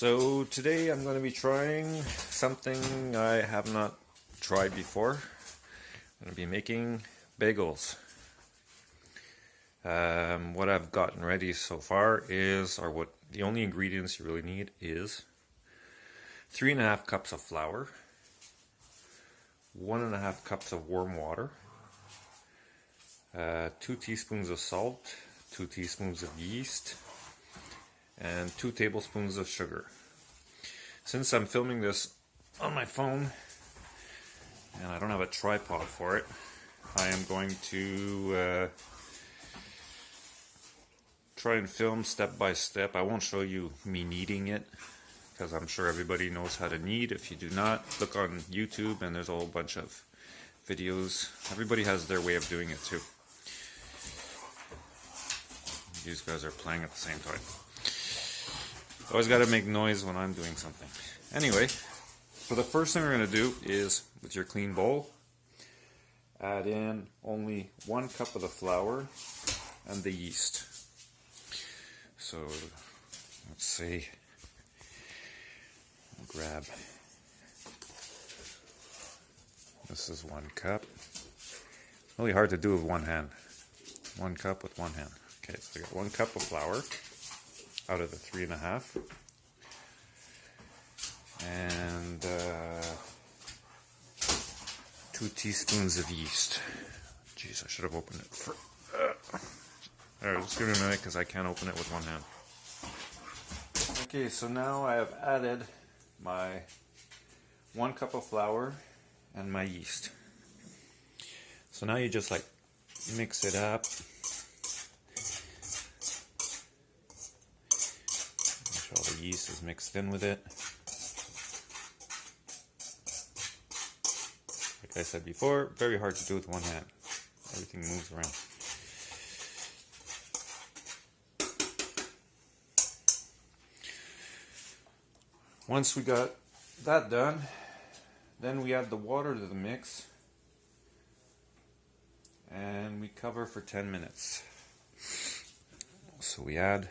So today I'm going to be trying something I have not tried before. I'm going to be making bagels. What I've gotten ready so far is, what the only ingredients you really need is 3.5 cups of flour, 1.5 cups of warm water, 2 teaspoons of salt, 2 teaspoons of yeast, and 2 tablespoons of sugar. Since I'm filming this on my phone and I don't have a tripod for it, I am going to try and film step by step. I won't show you me kneading it because I'm sure everybody knows how to knead. If you do not, look on YouTube and there's a whole bunch of videos. Everybody has their way of doing it too. These guys are playing at the same time. Always got to make noise when I'm doing something. Anyway, so the first thing we're going to do is, with your clean bowl, add in only 1 cup of the flour and the yeast. So, let's see, grab, this is 1 cup. Really hard to do with one hand. 1 cup with one hand. Okay, so we got 1 cup of flour out of the 3.5, and 2 teaspoons of yeast. Jeez, I should have opened it for. Alright, just give me a minute because I can't open it with one hand. Okay, so now I have added my 1 cup of flour and my yeast. So now you just mix it up. All the yeast is mixed in with it. Like I said before, very hard to do with one hand. Everything moves around. Once we got that done, then we add the water to the mix and we cover for 10 minutes. So we add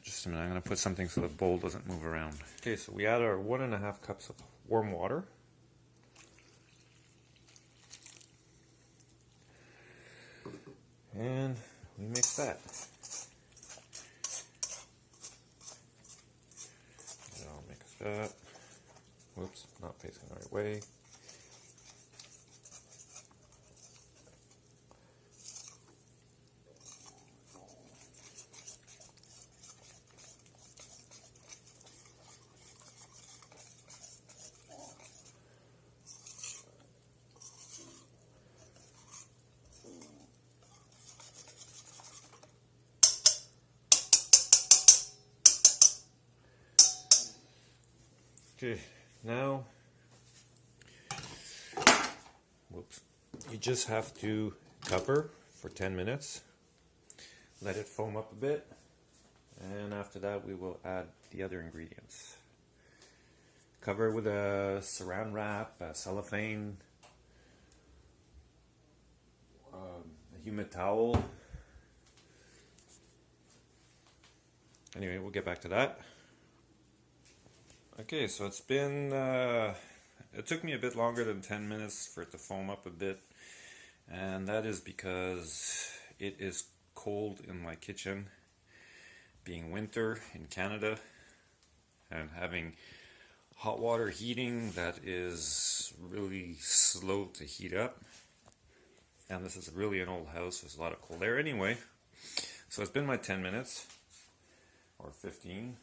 just a minute, I'm going to put something so the bowl doesn't move around. Okay, so we add our 1.5 cups of warm water. And we mix that. I'll mix that. Whoops, not facing the right way. Okay, now, you just have to cover for 10 minutes, let it foam up a bit, and after that we will add the other ingredients. Cover with a saran wrap, a cellophane, a humid towel. Anyway, we'll get back to that. Okay, so it's been, it took me a bit longer than 10 minutes for it to foam up a bit, and that is because it is cold in my kitchen, being winter in Canada, and having hot water heating that is really slow to heat up, and this is really an old house, there's a lot of cold air anyway. So it's been my 10 minutes, or 15.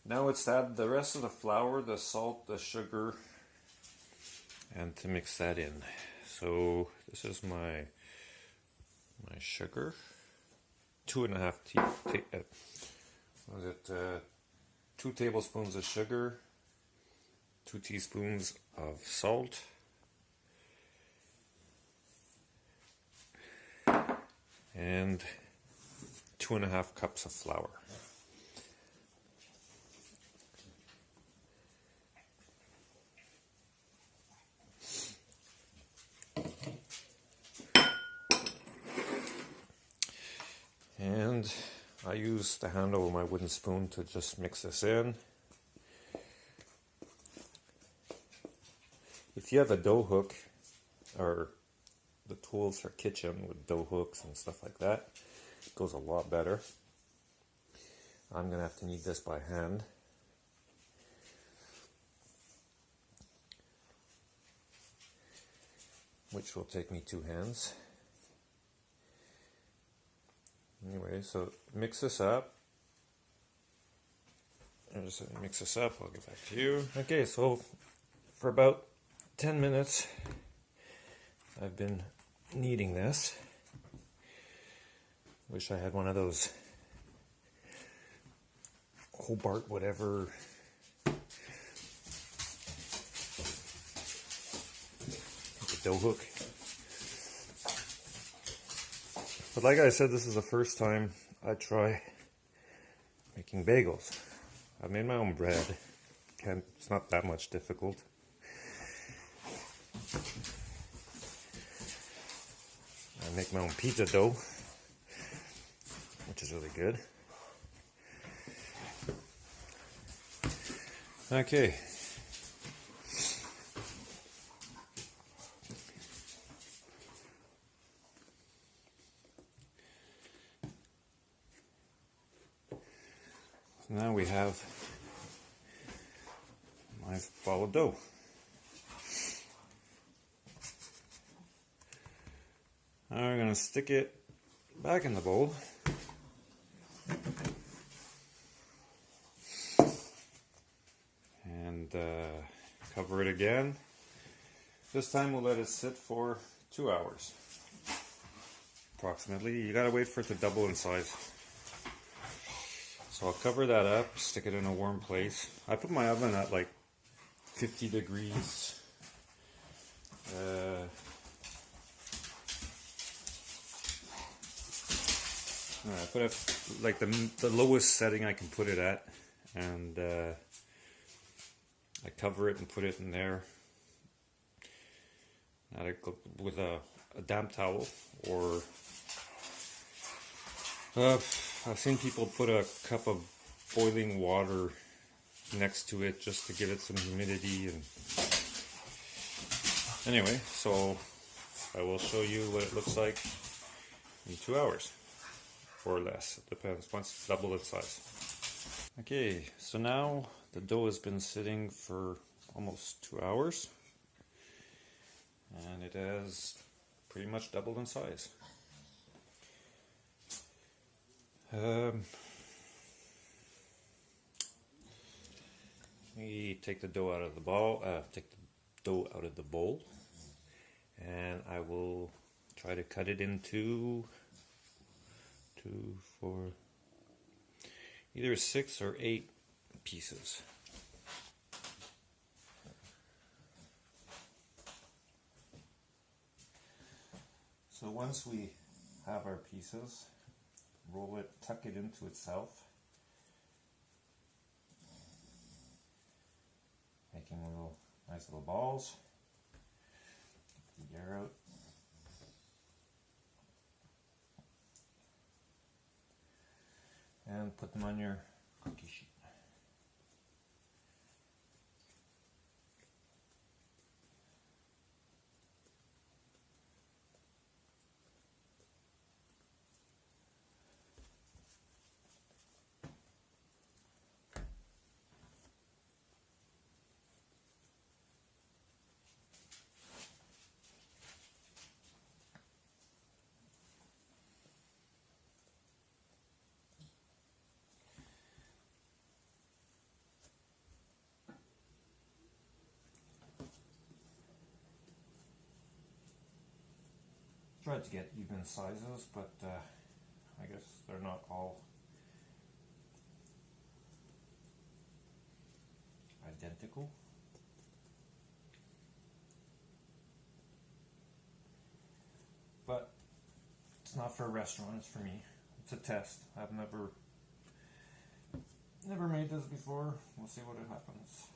Now it's add the rest of the flour, the salt, the sugar, and to mix that in. So this is my sugar. 2 tablespoons of sugar, 2 teaspoons of salt, and 2.5 cups of flour. I use the handle of my wooden spoon to just mix this in. If you have a dough hook or the tools for kitchen with dough hooks and stuff like that, it goes a lot better. I'm going to have to knead this by hand. Which will take me 2 hands. Anyway, so mix this up. Just mix this up, I'll get back to you. Okay, so for about 10 minutes I've been kneading this. Wish I had one of those Hobart whatever dough hook. But like I said, this is the first time I try making bagels. I've made my own bread. It's not that much difficult. I make my own pizza dough, which is really good. Okay. Now we have my ball of dough. Now we're going to stick it back in the bowl. And cover it again. This time we'll let it sit for 2 hours. Approximately. You gotta wait for it to double in size. So I'll cover that up, stick it in a warm place. I put my oven at like 50 degrees. I put it like the lowest setting I can put it at, and I cover it and put it in there. With a damp towel, or I've seen people put a cup of boiling water next to it just to give it some humidity. And anyway, so I will show you what it looks like in 2 hours or less. It depends, once it's double its size. Okay, so now the dough has been sitting for almost 2 hours, and it has pretty much doubled in size. We take the dough out of the bowl. And I will try to cut it into either 6 or 8 pieces. So once we have our pieces, roll it, tuck it into itself, making nice little balls. Get the air out. And put them on your cookie sheet. Tried to get even sizes, but I guess they're not all identical. But it's not for a restaurant, it's for me. It's a test. I've never made this before. We'll see what happens.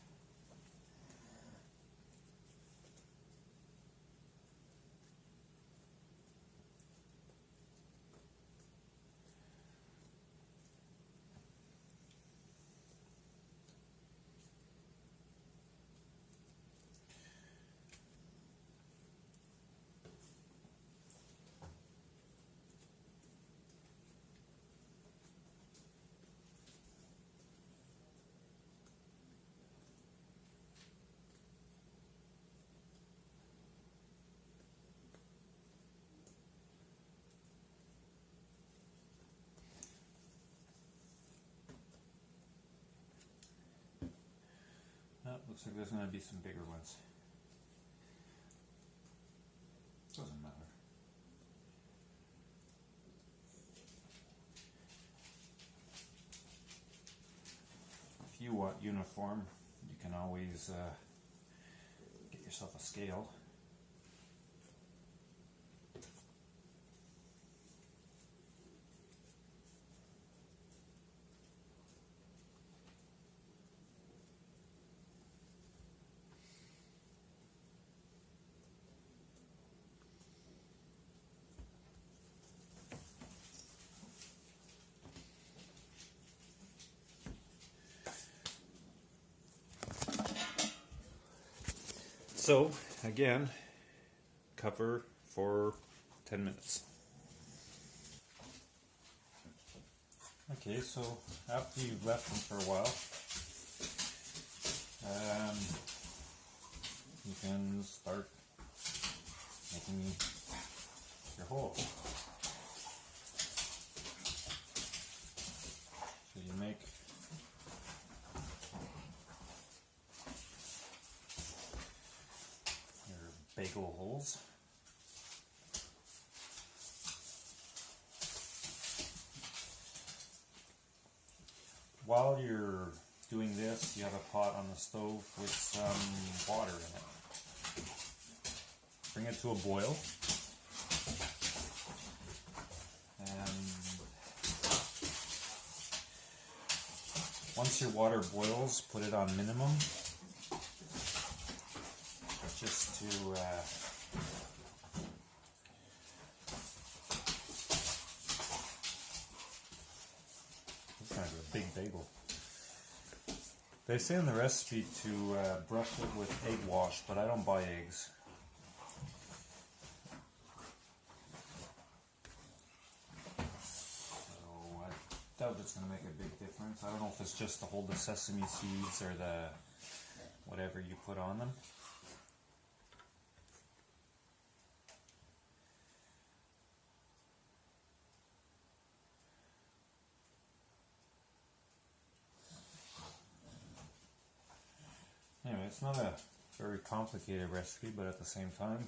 Looks like there's going to be some bigger ones. Doesn't matter. If you want uniform, you can always get yourself a scale. So, again, cover for 10 minutes. Okay, so after you've left them for a while, you can start making your hole. So you make bagel holes. While you're doing this, you have a pot on the stove with some water in it. Bring it to a boil. And once your water boils, put it on minimum. Just to kind of a big bagel. They say in the recipe to brush it with egg wash, but I don't buy eggs. So I doubt it's going to make a big difference. I don't know if it's just to hold the sesame seeds or the whatever you put on them. Anyway, it's not a very complicated recipe, but at the same time,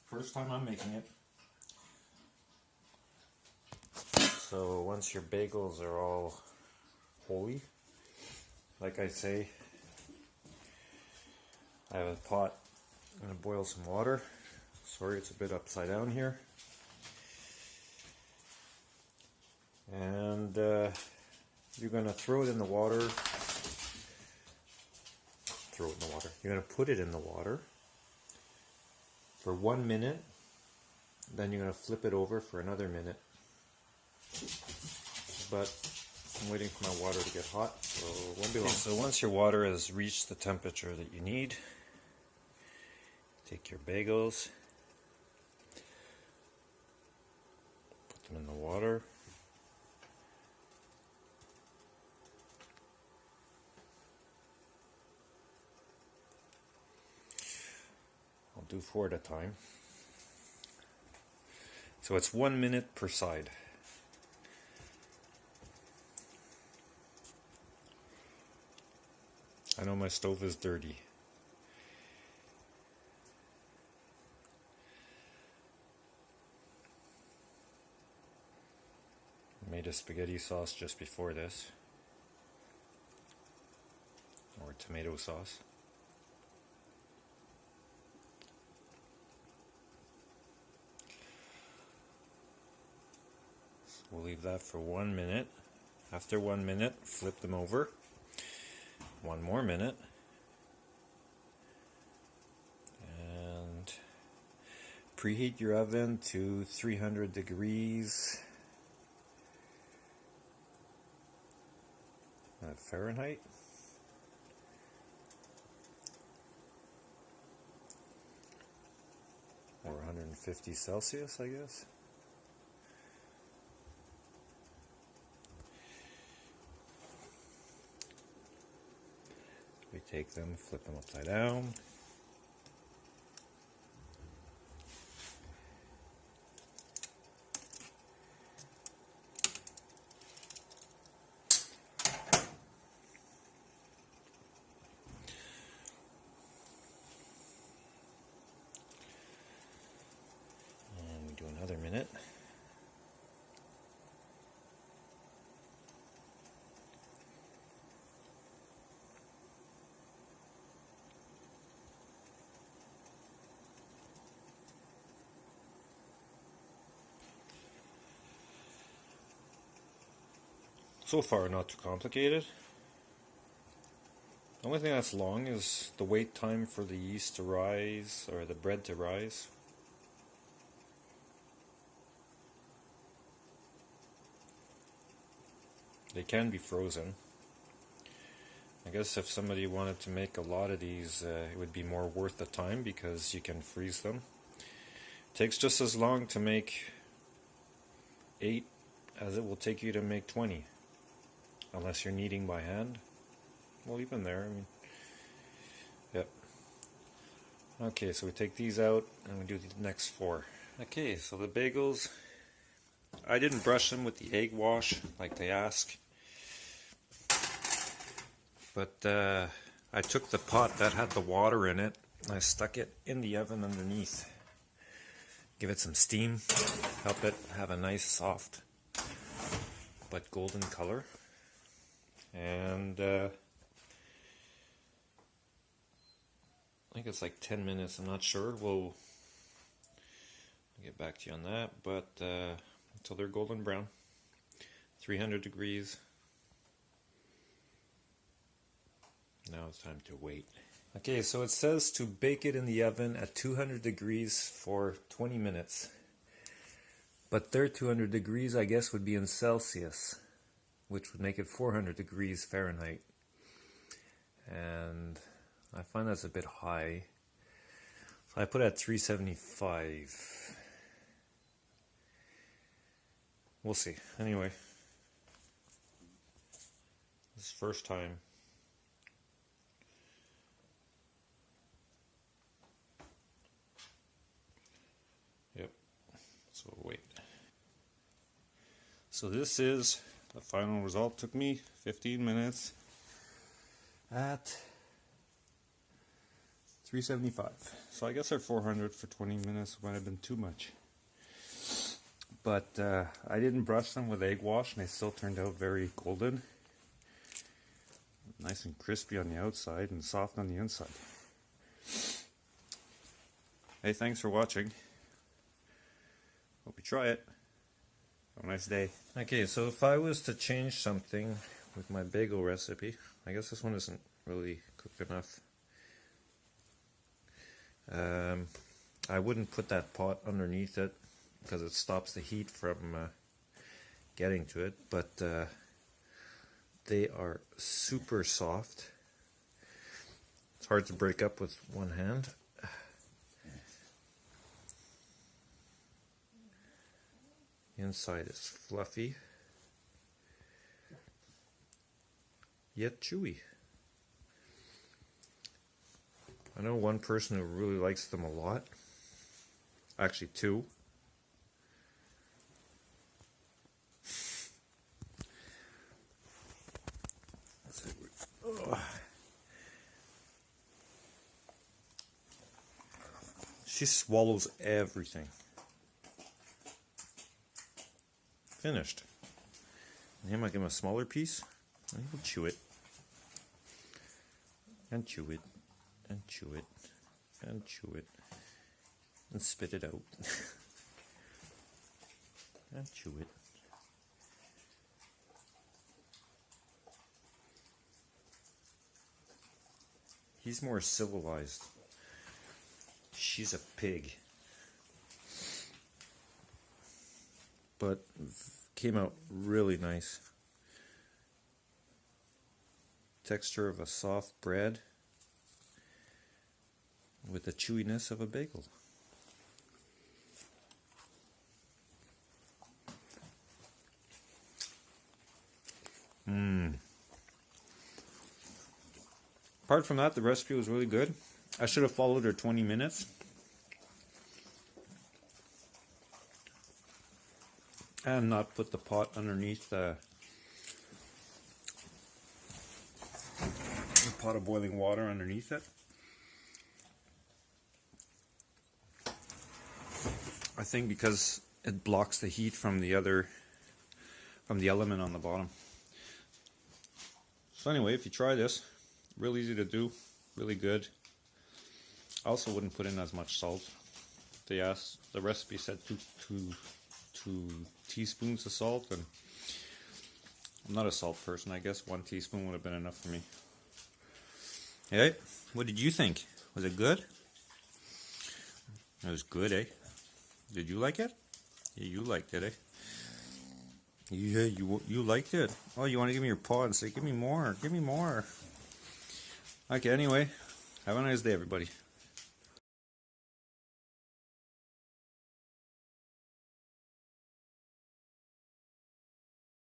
first time I'm making it. So once your bagels are all holy, like I say, I have a pot. I'm going to boil some water. Sorry, it's a bit upside down here. And you're going to throw it in the water. You're going to put it in the water for 1 minute, then you're going to flip it over for another minute. But I'm waiting for my water to get hot, so it won't be long. So once your water has reached the temperature that you need, take your bagels, put them in the water. Do 4 at a time. So it's 1 minute per side. I know my stove is dirty. I made a spaghetti sauce just before this, or tomato sauce. We'll leave that for 1 minute. After 1 minute, flip them over. 1 more minute. And preheat your oven to 300 degrees Fahrenheit. Or 150 Celsius, I guess. We take them, flip them upside down. So far, not too complicated. The only thing that's long is the wait time for the yeast to rise, or the bread to rise. They can be frozen. I guess if somebody wanted to make a lot of these, it would be more worth the time because you can freeze them. It takes just as long to make 8 as it will take you to make 20. Unless you're kneading by hand. Well, even there, I mean, yep. Okay, so we take these out and we do the next 4. Okay, so the bagels, I didn't brush them with the egg wash like they ask. But I took the pot that had the water in it, and I stuck it in the oven underneath. Give it some steam, help it have a nice soft but golden color. And I think it's like 10 minutes, I'm not sure. We'll get back to you on that, but until they're golden brown, 300 degrees. Now it's time to wait. Okay, so it says to bake it in the oven at 200 degrees for 20 minutes. But their 200 degrees, I guess, would be in Celsius, which would make it 400 degrees Fahrenheit. And I find that's a bit high. So I put it at 375. We'll see. Anyway, this is first time. Yep. So wait. So this is the final result. Took me 15 minutes at 375. So I guess our 400 for 20 minutes might have been too much. But I didn't brush them with egg wash and they still turned out very golden. Nice and crispy on the outside and soft on the inside. Hey, thanks for watching. Hope you try it. Have a nice day. Okay, so if I was to change something with my bagel recipe, I guess this one isn't really cooked enough. I wouldn't put that pot underneath it because it stops the heat from getting to it, but they are super soft. It's hard to break up with one hand. The inside is fluffy, yet chewy. I know one person who really likes them a lot. Actually, 2. She swallows everything. Finished. And I might give him a smaller piece, and he'll chew it. And chew it. And chew it. And chew it. And spit it out. And chew it. He's more civilized. She's a pig. But came out really nice. Texture of a soft bread with the chewiness of a bagel. Apart from that, the recipe was really good. I should have followed her 20 minutes. And not put the pot underneath the pot of boiling water underneath it. I think because it blocks the heat from the element on the bottom. So anyway, if you try this, real easy to do, really good. I also wouldn't put in as much salt. The recipe said two teaspoons of salt, and I'm not a salt person. I guess 1 teaspoon would have been enough for me. Hey, what did you think? Was it good? It was good, eh? Did you like it? Yeah, you liked it, eh? Yeah, you liked it. Oh, you want to give me your paw and say, give me more, give me more. Okay, anyway, have a nice day, everybody.